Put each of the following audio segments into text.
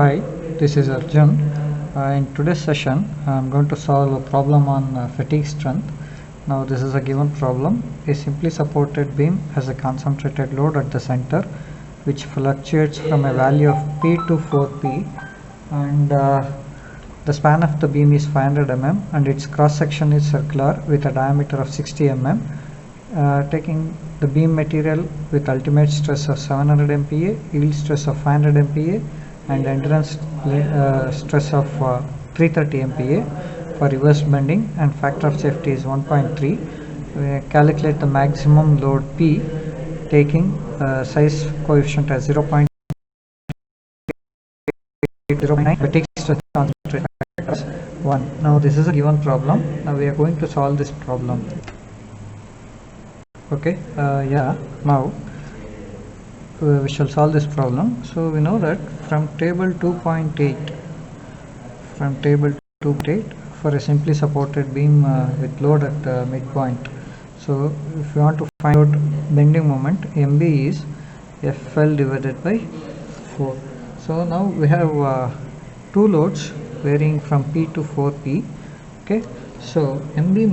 Hi, this is Arjun. In today's session, I'm going to solve a problem on fatigue strength. Now, this is a given problem. A simply supported beam has a concentrated load at the center, which fluctuates from a value of P to 4P, and the span of the beam is 500 mm, and its cross section is circular with a diameter of 60 mm. Taking the beam material with ultimate stress of 700 MPa, yield stress of 500 MPa, and endurance stress of 330 MPa for reverse bending, and factor of safety is 1.3. We calculate the maximum load P, taking size coefficient as 0.809, fatigue stress concentrated as 1. Now this is a given problem. Now we are going to solve this problem. Okay, now we shall solve this problem. So we know that from table 2.8, for a simply supported beam with load at the midpoint. So if you want to find out bending moment, MB is FL divided by 4. So now we have two loads varying from P to 4P. Okay, so MB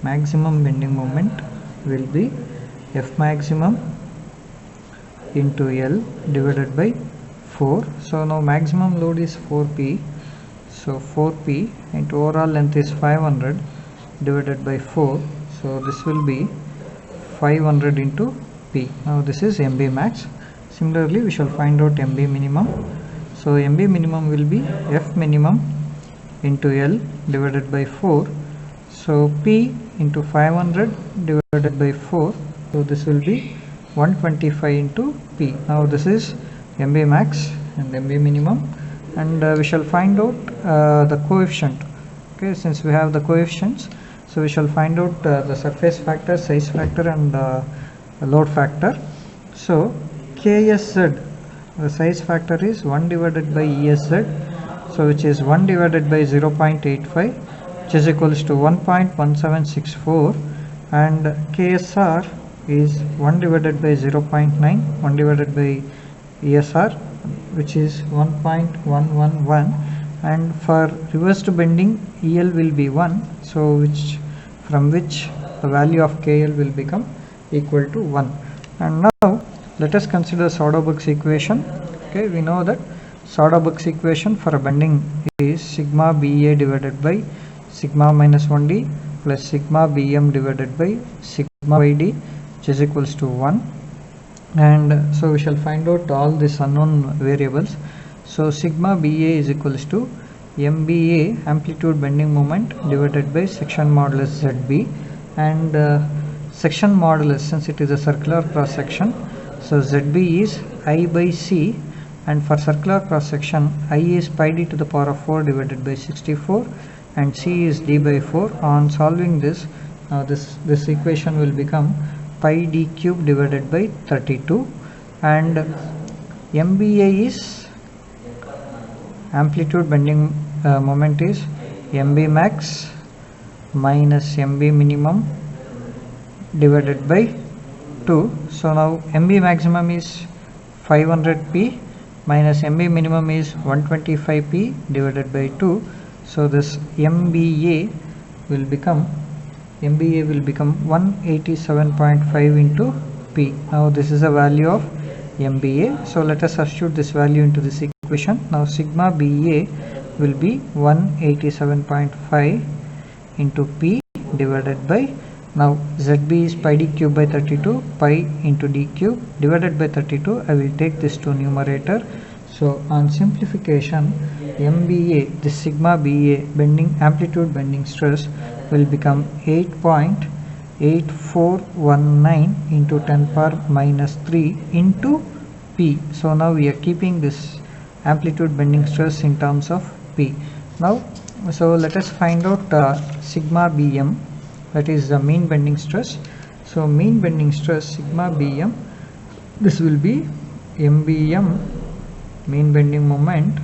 maximum bending moment will be F maximum into L divided by 4. So now maximum load is 4P, so 4P into overall length is 500 divided by 4, so this will be 500 into P. Now this is MB max. Similarly, we shall find out MB minimum. So MB minimum will be F minimum into L divided by 4, so P into 500 divided by 4, so this will be 125 into P. Now this is MB max and MB minimum, and we shall find out the coefficient. Okay, since we have the coefficients, so we shall find out the surface factor, size factor, and load factor. So KSZ, the size factor is 1 divided by ESZ, so which is 1 divided by 0.85, which is equals to 1.1764, and KSR is 1 divided by 0.9, 1 divided by ESR, which is 1.111, and for reversed bending EL will be 1, so from which the value of KL will become equal to 1. And now let us consider Soderberg's equation. Okay, we know that Soderberg's equation for a bending is sigma BA divided by sigma minus 1D plus sigma BM divided by sigma YD, which is equals to 1. And so we shall find out all these unknown variables. So sigma BA is equals to MBA, amplitude bending moment, divided by section modulus ZB, and section modulus, since it is a circular cross section, so ZB is I by C, and for circular cross section I is pi d to the power of 4 divided by 64, and C is d by 4. On solving this, this equation will become pi d cube divided by 32, and MBA is amplitude bending moment is MB max minus MB minimum divided by 2. So now MB maximum is 500P minus MB minimum is 125P divided by 2. So this MBA will become 187.5 into P. Now this is a value of MBA. So let us substitute this value into this equation. Now sigma BA will be 187.5 into P divided by, now ZB is pi d cube by 32, pi into d cube divided by 32. I will take this to numerator. So on simplification, MBA, this sigma BA amplitude bending stress will become 8.8419 into 10 power minus 3 into P. So now we are keeping this amplitude bending stress in terms of P. Now, so let us find out sigma BM, that is the mean bending stress. So mean bending stress sigma BM, this will be MBM, mean bending moment,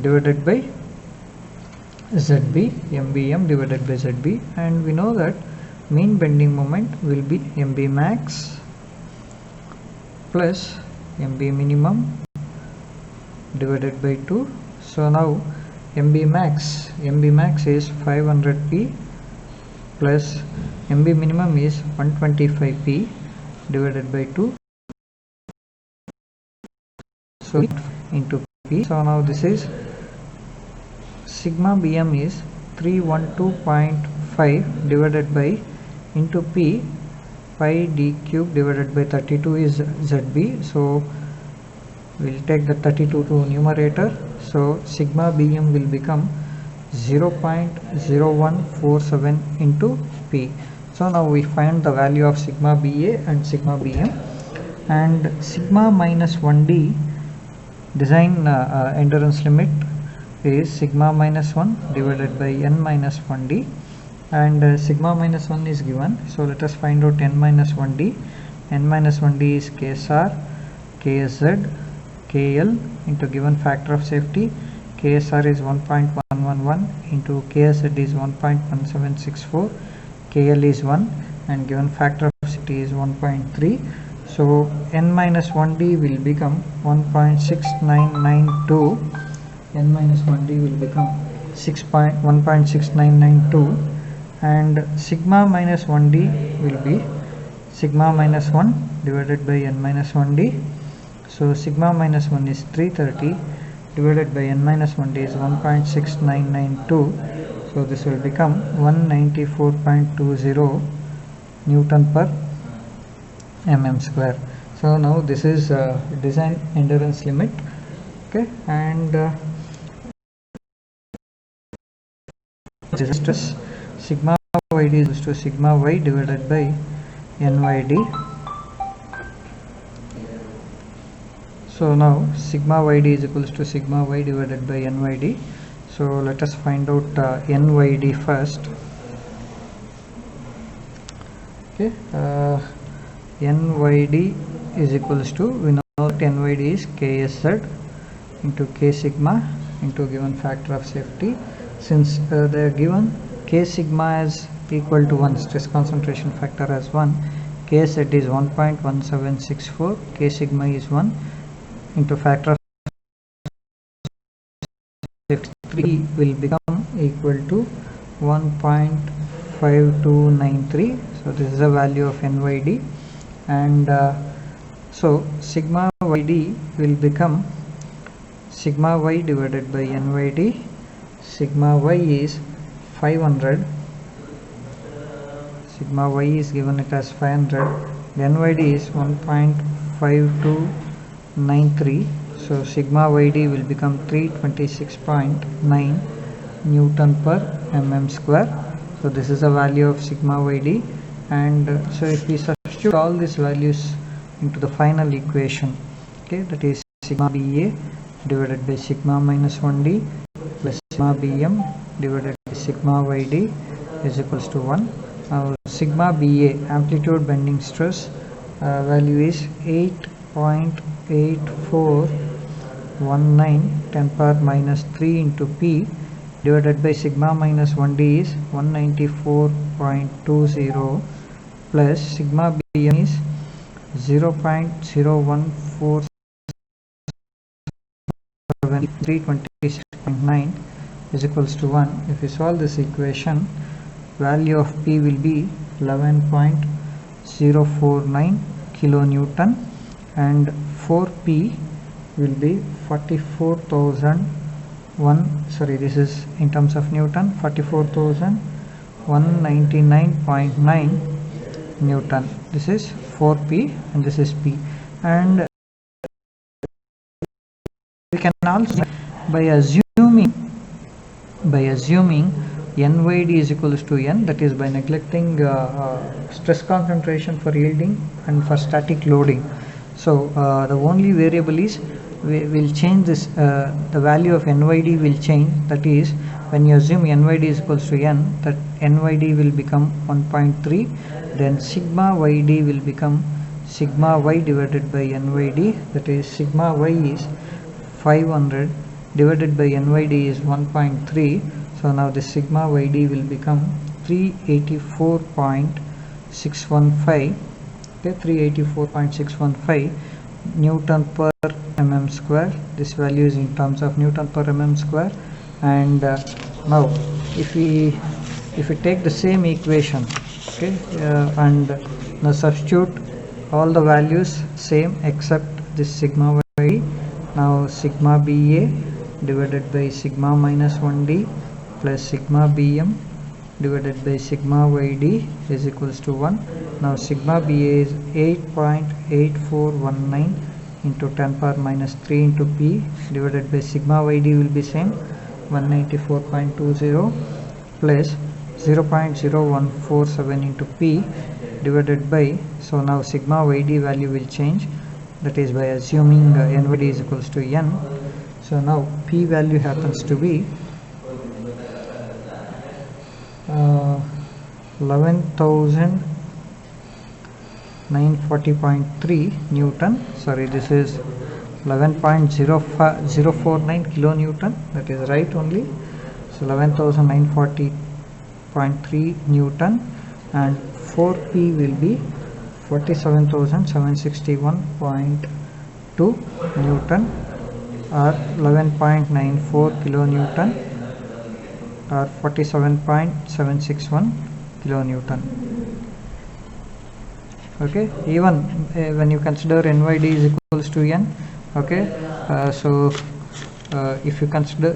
divided by ZB, MBM divided by ZB, and we know that mean bending moment will be MB max plus MB minimum divided by 2. So now MB max is 500p plus MB minimum is 125p divided by 2. So into p. So now this is sigma bm is 312.5 divided by into p, pi d cube divided by 32 is zb. So we'll take the 32 to numerator. So sigma bm will become 0.0147 into p. So now we find the value of sigma ba and sigma bm, and sigma minus 1d design endurance limit is sigma minus 1 divided by n minus 1d, and sigma minus 1 is given. So let us find out n minus 1d. N minus 1d is ksr, ksz, kl into given factor of safety. KSR is 1.111 into KSZ is 1.1764, KL is 1, and given factor of safety is 1.3. So n minus 1d will become 1.6992. N minus 1d will become 1.6992, and sigma minus 1d will be sigma minus 1 divided by n minus 1d. So sigma minus 1 is 330 divided by n minus 1d is 1.6992. So this will become 194.20 Newton per mm square. So now this is design endurance limit. Okay, and stress sigma yd is equal to sigma y divided by nyd. So now sigma yd is equals to sigma y divided by nyd. So let us find out nyd first. Okay, nyd is equals to, we know that nyd is ksz into k sigma into given factor of safety. Since they are given k sigma is equal to 1, stress concentration factor as 1, kz is 1.1764, k sigma is 1 into factor of safety 3 will become equal to 1.5293. So this is the value of nyd, and so sigma yd will become sigma y divided by nyd. Sigma y is 500, sigma y is given it as 500, nyd is 1.5293. so sigma yd will become 326.9 Newton per mm square. So this is the value of sigma yd, and so if we substitute all these values into the final equation, okay, that is sigma ba divided by sigma minus 1d plus sigma bm divided by sigma yd is equals to 1. Now sigma ba amplitude bending stress value is 8.8419 10 power minus 3 into p divided by sigma minus 1d is 194.20 plus sigma bm is 0.0147 326.9 is equals to 1. If you solve this equation, value of P will be 11.049 kilonewton, and 4P will be 44,001, sorry, this is in terms of Newton, 44,199.9 Newton. This is 4P and this is P, and we can also by assuming nyd is equals to n, that is by neglecting stress concentration for yielding and for static loading. So the only variable is we will change this, the value of nyd will change, that is when you assume nyd is equals to n, that nyd will become 1.3, then sigma yd will become sigma y divided by nyd, that is sigma y is 500 divided by nyd is 1.3. So now the sigma yd will become 384.615, okay, 384.615 Newton per mm square. This value is in terms of Newton per mm square. And now if we take the same equation, okay, and now substitute all the values same except this sigma y. Now sigma BA divided by sigma minus 1D plus sigma BM divided by sigma YD is equals to 1. Now sigma BA is 8.8419 into 10 power minus 3 into P divided by sigma YD will be same 194.20 plus 0.0147 into P divided by, so now sigma YD value will change, that is by assuming NYD is equals to N. So now P value happens to be 11,940.3 Newton. Sorry, this is 11.049 kilonewton. That is right only. So 11,940.3 Newton, and 4P will be 47,761.2 Newton, or 11.94 kilonewton, or 47.761 kilonewton. Okay, even when you consider NYD is equals to N, okay, if you consider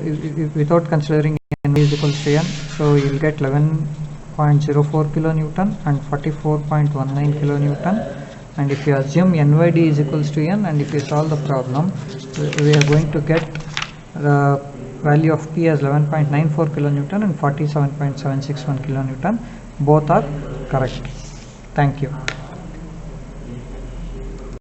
without considering NYD is equals to N, so you will get 11.04 kilonewton and 44.19 kilonewton. And if you assume NYD is equals to N, and if you solve the problem, we are going to get the value of P as 11.94 kilonewton and 47.761 kilonewton. Both are correct. Thank you.